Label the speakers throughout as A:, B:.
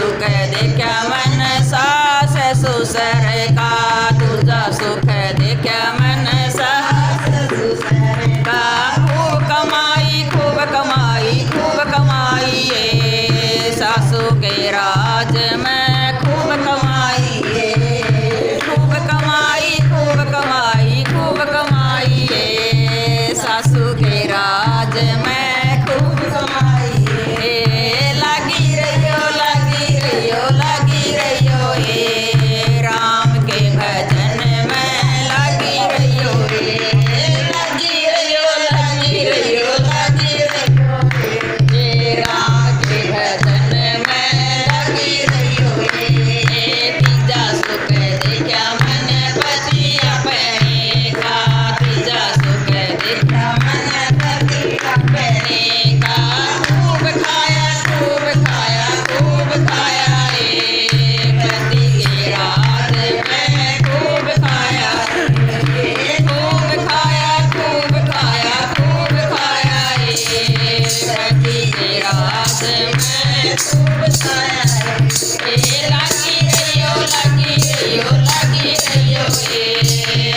A: सुख देखा मन सास ससुर का, तुझा सुख देखा मन सास ससुर का। खूब कमाई खूब कमाई खूब कमाई ये सासू के राज में खूब कमाई ये, खूब कमाई खूब कमाई खूब कमाई ये सासू के राज में खूब कमाई ये। लगी रहियो लगी रहियो लगी रहियो ये राम के भजन में लगी रहियो ये। लगी रहियो लगी रहियो लगी रहियो ये राम के भजन में लगी रहियो ये। तीजा सुख देखा मन पति अपने का, तीजा सुख देखा मन पति अपने का। खूब खाया खूब खाया खूब खाया ये पति के राज में खूब खाया ये। खूब खाया खूब खाया खूब खाया ये पति के राज में खूब खाया ये। लगी रहियो लगी रहियो लगी रहियो ये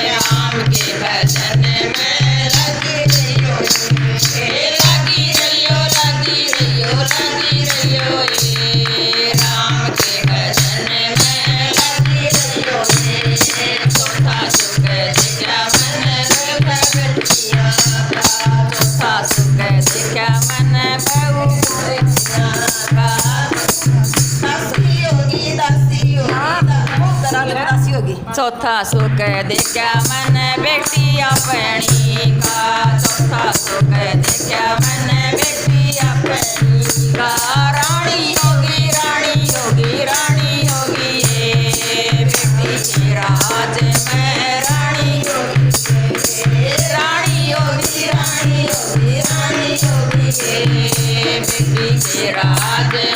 A: राम के भजन में लगी रहियो ये। लगी रहियो लगी रहियो लगी रहियो ये राम के भजन में लगी रहियो ये। चौथा सुख देखा मन भगतिया का, चौथा सुख देखा मन बहु का। दासी होगी दासी होगी। चौथा सुख देखा मन बेटी अपनी का, चौथा सुख देखा मन बेटी अपनी का। रानी होगी रानी होगी रानी होगी ये बेटी के राज में रानी होगी ये। रानी होगी रानी होगी रानी होगी ये बेटी के राज में।